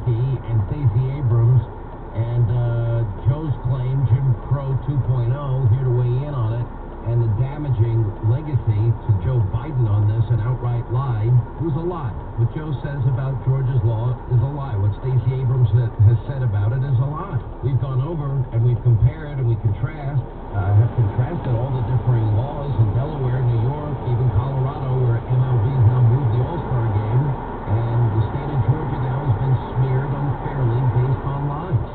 Zelensky and Stacey Abrams and Joe's claim, Jim Crow 2.0, here to weigh in on it, and the damaging legacy to Joe Biden on this, an outright lie. It was a lie. What Joe says about Georgia's law is a lie. What Stacey Abrams has said about it is a lie. We've gone over and we've compared and we have contrasted all the differing laws in Delaware, New York, even Colorado, where MLB's now moved the All-Star game, and the state of Georgia now has been smeared unfairly based on lies.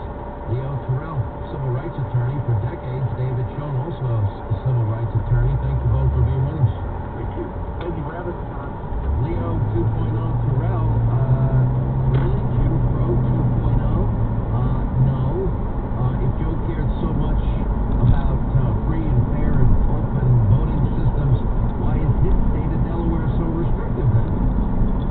Leo Terrell, civil rights attorney for decades. David Schoen, also a civil rights attorney. Thank you both for being with us. Thank you. Thank you for having us, John. Leo 2.0 Terrell, really Jim Crow 2.0? No. If Joe cared so much about free and fair and open voting systems, why is his state of Delaware so restrictive then?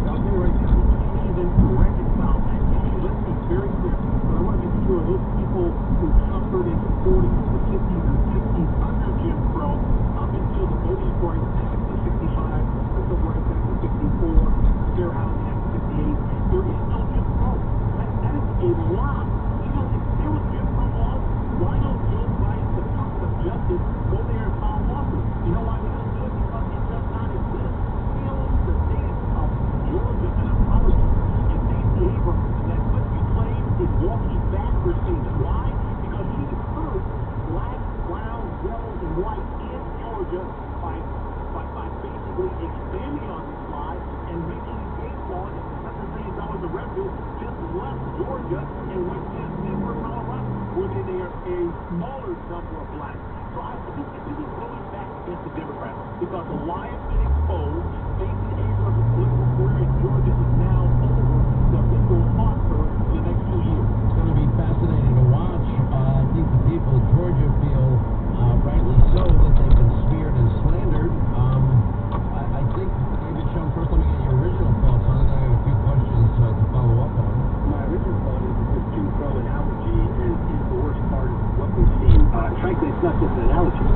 I'll tell you right now, we can't even reconcile that issue. Let's be very clear. But I want to make sure those people who suffered in the 40s, the 50s, and 60s under Jim Crow, up until the Voting Rights Act of 65, the Civil Rights Act of 64, the Fair Housing Act of 58, there is no Jim Crow. That is a lie. You know, if there was Jim Crow laws, why don't Joe Biden's Department of Justice go there and file lawsuits? You know why they don't do it? Because it does not exist. He owes the state of Georgia an apology. And Stacey Abrams, that what you claim is walking backwards things. Why? Because she hurt black, brown, yellow, and white in Georgia by basically expanding on this lie and making baseball and $100 million of revenue just left Georgia and went to Denver, Colorado, where they are a smaller number of blacks. So I think that this is going back against the Democrats because the lie has been exposed. Stacey Abrams' political career in Georgia is now over. The wind will haunt her for the next 2 years. It's going to be fascinating to watch. I think the people of Georgia feel, rightly so, that they've been smeared and slandered. I think, David Schoen, first let me get your original thoughts on it. I have a few questions to follow up on. My original thought is that this Jim Crow analogy is the worst part of what we've seen. Frankly, it's not just an analogy.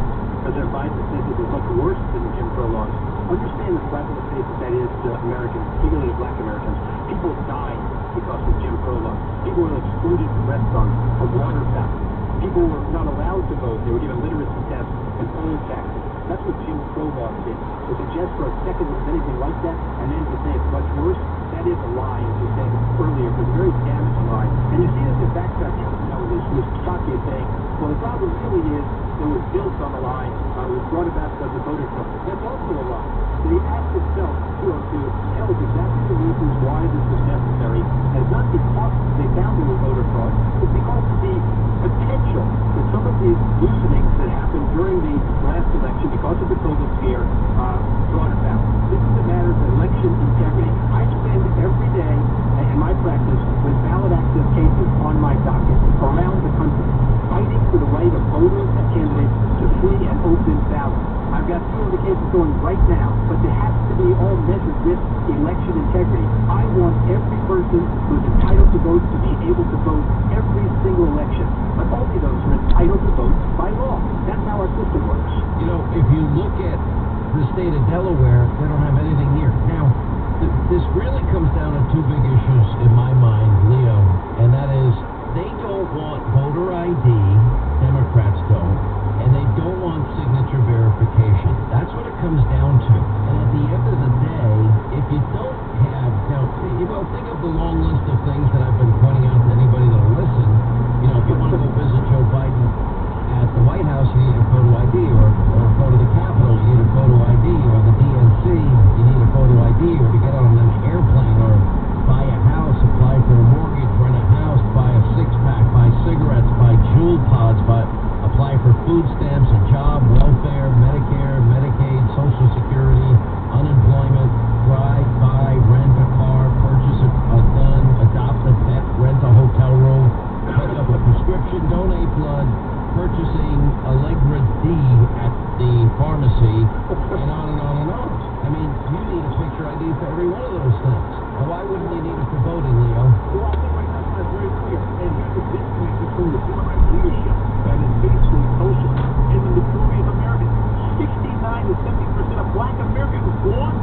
President Biden says it was much worse than the Jim Crow laws. Understand the slap in the face that is to Americans, particularly black Americans. People died because of Jim Crow laws. People were excluded from restaurants, from water fountains. People were not allowed to vote. They were given literacy tests and poll taxes. That's what Jim Crow laws did. To suggest for a second that it's anything like that, and then to say it's much worse, that is a lie, as you said earlier. It was a very damaging lie. And you see that the backtracking, this Shockey is saying, well, the problem really is it was built on a lie. It was brought about because of voter fraud. That's also a lie. The act itself, 202, tells exactly the reasons why this was necessary. And it's not because they found there was voter fraud. It's because of the potential that some of these loosenings that happened during the last election because of the COVID scare brought about. This is a matter of election integrity. I spend every day in my practice with ballot access cases on my docket around the country, fighting for the right of voters and candidates to free and open ballots. I've got 2 of the cases going right now, but there has to be all measured with election integrity. I want every person who's entitled to vote to be able to vote every single election, but only those who are entitled to vote by law. That's how our system works. You know, if you look at the state of Delaware, they don't have anything here. Now, this really comes down to 2 big issues in my mind, Leo, and that is they don't want voter ID, Democrats don't, and they don't want signature verification. That's what it comes down to. And at the end of the day, if you don't have, think of the long list of things that I've been pointing out to anybody that'll listen. You know, if you want to go visit Joe Biden at the White House, you need a photo ID, or go to the Capitol, you need a photo ID, or the DNC, you need a photo ID, or to get on an airplane, or buy a house, apply for a mortgage, rent a house, buy a six-pack, buy cigarettes, buy jewel pods, apply for food stamps, a job, welfare, Medicare, Medicaid, Social Security, unemployment, drive, buy, rent a car, purchase a gun, adopt a pet, rent a hotel room, pick up a prescription, donate blood, purchasing Allegra D at the pharmacy, and on and on and on. I mean, you need a picture ID for every one of those things. Well, why wouldn't you need it for voting, Leo? Well, I think right now it's very clear. And here's the disconnect between the Democratic leadership that is basically social and the majority of Americans. 69 to 70% of black Americans want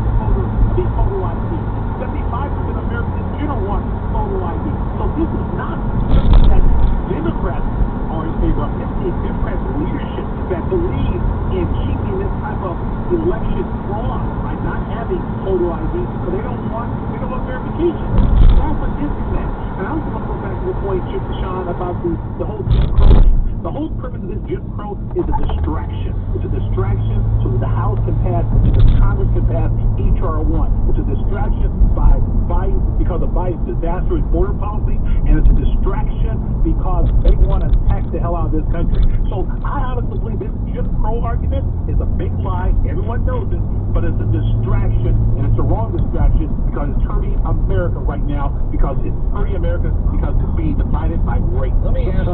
the photo ID. 75% of Americans in general want photo ID. So This is nonsense. That Democrats are in favor of. This is Democrat leadership that believes in keeping this type of election fraud by not having photo ID, but they don't want verification. That's a disconnect. And I also want to go back to the point, Sean, about the whole Jim Crow thing. The whole purpose of this Jim Crow is a distraction. It's a distraction so that the House can pass, so that Congress can pass H.R. 1. It's a distraction by Biden because of Biden's disastrous border policy, and it's a distraction because they want to tax the hell out of this country. So I honestly believe this Jim Crow argument is a big lie. Everyone knows it, but it's a distraction, and it's the wrong distraction because it's hurting America right now, because it's hurting America because it's being divided by race. Let me ask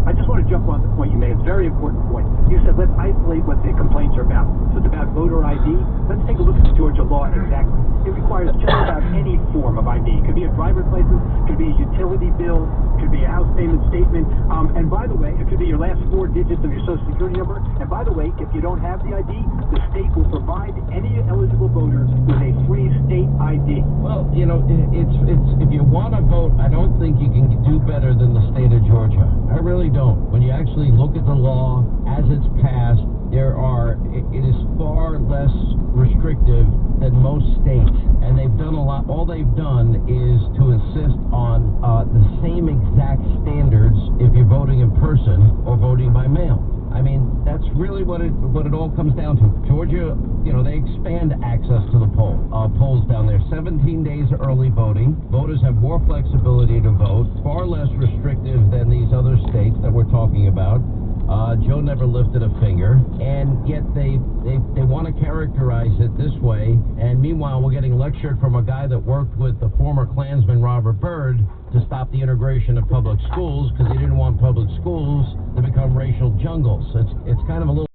I just want to jump on the point you made. It's a very important point. You said let's isolate what the complaints are about. So it's about voter ID. Let's take a look at the Georgia law exactly. It requires just about any form of ID. It could be a driver's license, it could be a utility bill, it could be a house payment statement. And by the way, it could be your last 4 digits of your social security number. And by the way, if you don't have the ID, the state will provide any eligible voter with a free state ID. Well, you know, it's if you want to vote, I don't think you can do better than the state of Georgia. I really don't. When you actually look at the law as it's passed, it is far less restrictive than most states, and they've done a lot. All they've done is to insist on the same exact standards if you're voting in person or voting by mail. I mean, that's really what it all comes down to. Georgia, you know, they expand access to the polls down there. 17 days early voting. Voters have more flexibility to vote, far less restrictive than these other states that we're talking about. Joe never lifted a finger, and yet they want to characterize it this way. And meanwhile, we're getting lectured from a guy that worked with the former Klansman Robert Byrd to stop the integration of public schools because he didn't want public schools to become racial jungles. It's kind of a little